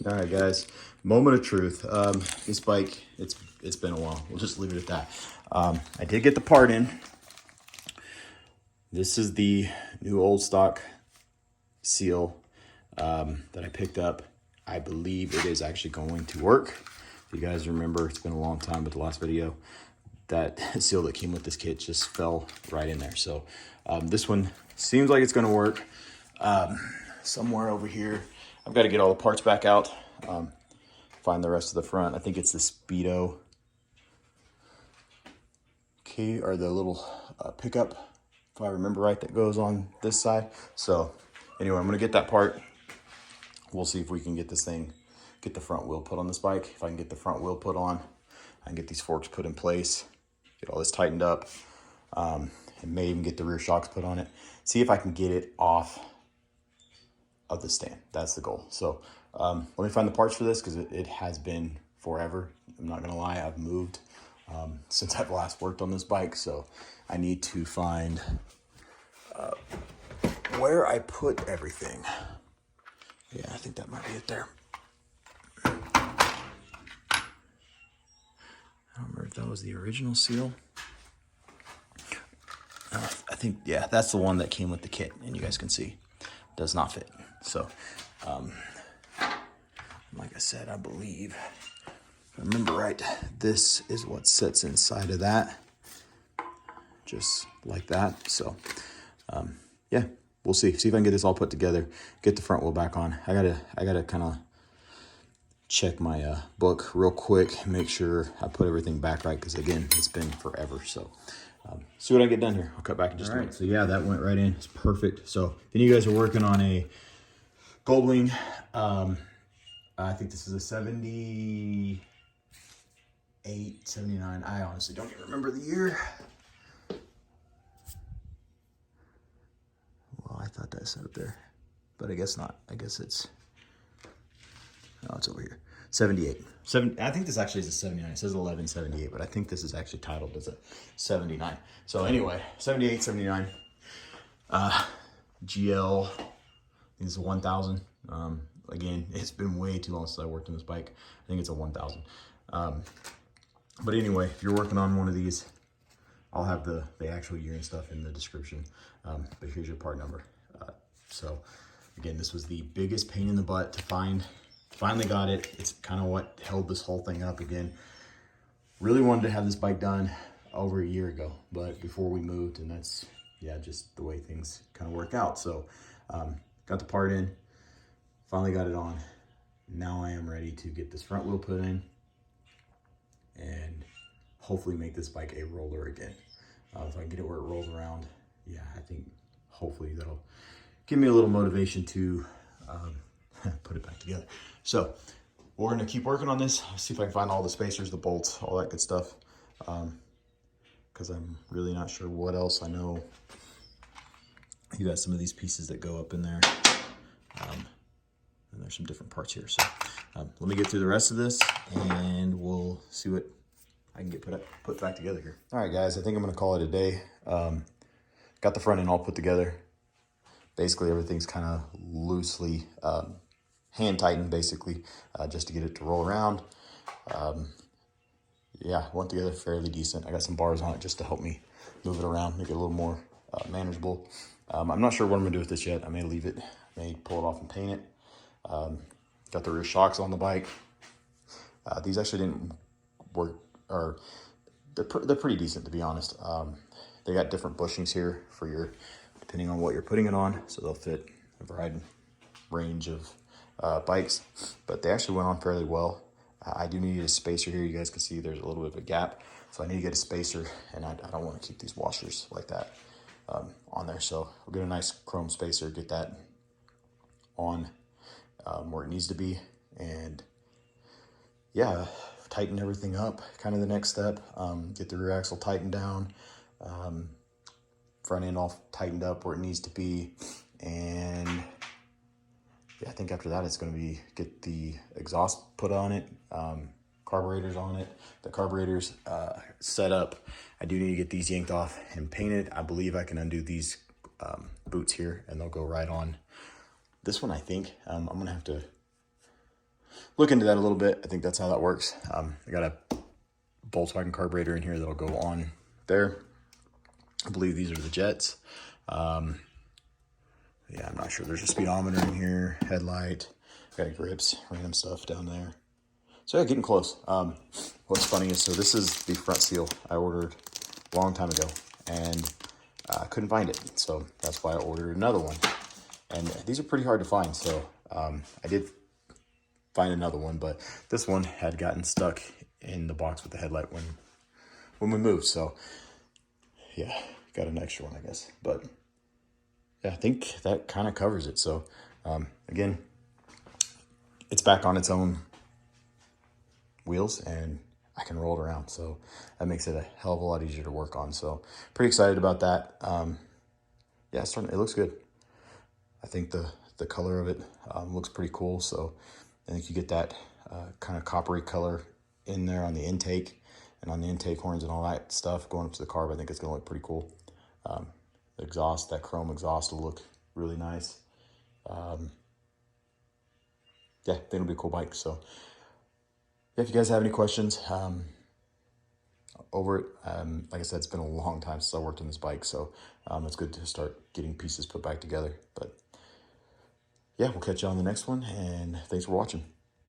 All right, guys, moment of truth. This bike, it's been a while. We'll just leave it at that. I did get the part in. This is the new old stock seal that I picked up. I believe it is actually going to work. If you guys remember, it's been a long time, but the last video, that seal that came with this kit just fell right in there. So this one seems like it's going to work. Somewhere over here, I've got to get all the parts back out, find the rest of the front. I think it's the Speedo key, or the little pickup, if I remember right, that goes on this side. So anyway, I'm gonna get that part. We'll see if we can get this thing, get the front wheel put on this bike. If I can get the front wheel put on, I can get these forks put in place, get all this tightened up, and may even get the rear shocks put on it. See if I can get it off of the stand. That's the goal. So let me find the parts for this, because it has been forever. I'm not gonna lie, I've moved since I've last worked on this bike, so I need to find where I put everything. Yeah, I think that might be it there. I don't remember if that was the original seal. I think, yeah, that's the one that came with the kit, and you guys can see does not fit. So like I said, I believe, if I remember right, this is what sits inside of that, just like that. So yeah, we'll see if I can get this all put together, get the front wheel back on. I gotta kind of check my book real quick, make sure I put everything back right, because again, it's been forever. So see what I get done here. I'll cut back in just a minute. So yeah, that went right in. It's perfect. So if any of you guys are working on a goldwing, I think this is a 78, 79. I honestly don't even remember the year. Well, I thought that said up there, but I guess not. I guess it's, no, it's over here. 78. I think this actually is a 79. It says 1178, but I think this is actually titled as a 79. So anyway, 78, 79. GL, I think it's a 1000. Again, it's been way too long since I worked on this bike. I think it's a 1000. But anyway, if you're working on one of these, I'll have the actual year and stuff in the description. But here's your part number. So again, this was the biggest pain in the butt to find. Finally got it. It's kind of what held this whole thing up again. Really wanted to have this bike done over a year ago, but before we moved, and that's, yeah, just the way things kind of work out. So got the part in, finally got it on. Now I am ready to get this front wheel put in and hopefully make this bike a roller again. If I can get it where it rolls around, yeah, I think hopefully that'll give me a little motivation to put it back together. So we're gonna keep working on this. See if I can find all the spacers, the bolts, all that good stuff. Because I'm really not sure what else. I know you got some of these pieces that go up in there. And there's some different parts here. So let me get through the rest of this and we'll see what I can get put back together here. All right, guys, I think I'm gonna call it a day. Got the front end all put together. Basically, everything's kind of loosely hand tightened, basically, just to get it to roll around. Yeah, went together fairly decent. I got some bars on it just to help me move it around, make it a little more manageable. I'm not sure what I'm gonna do with this yet. I may leave it, may pull it off and paint it. Got the rear shocks on the bike. These actually didn't work, or they're pretty decent, to be honest. They got different bushings here for your, depending on what you're putting it on, so they'll fit a wide range of bikes, but they actually went on fairly well. I do need a spacer here. You guys can see there's a little bit of a gap, so I need to get a spacer, and I don't want to keep these washers like that on there. So we'll get a nice chrome spacer, get that on where it needs to be, and yeah, tighten everything up. Kind of the next step. Get the rear axle tightened down, front end all tightened up where it needs to be, and yeah, I think after that it's going to be get the exhaust put on it, carburetors on it. The carburetors set up. I do need to get these yanked off and painted. I believe I can undo these boots here and they'll go right on this one. I think I'm gonna have to look into that a little bit. I think that's how that works. I got a Volkswagen carburetor in here that'll go on there. I believe these are the jets. Yeah, I'm not sure. There's a speedometer in here, headlight, got grips, random stuff down there. So yeah, getting close. What's funny is, so this is the front seal I ordered a long time ago, and I couldn't find it. So that's why I ordered another one. And these are pretty hard to find. So I did find another one, but this one had gotten stuck in the box with the headlight when we moved. So yeah, got an extra one, I guess. But yeah, I think that kind of covers it. So again, it's back on its own wheels and I can roll it around. So that makes it a hell of a lot easier to work on. So pretty excited about that. Yeah, it looks good. I think the color of it looks pretty cool. So I think you get that kind of coppery color in there on the intake and on the intake horns and all that stuff going up to the carb. I think it's going to look pretty cool. The exhaust, that chrome exhaust will look really nice. Yeah, I think it'll be a cool bike. So yeah, if you guys have any questions over it, like I said, it's been a long time since I worked on this bike. So it's good to start getting pieces put back together. But yeah, we'll catch you on the next one, and thanks for watching.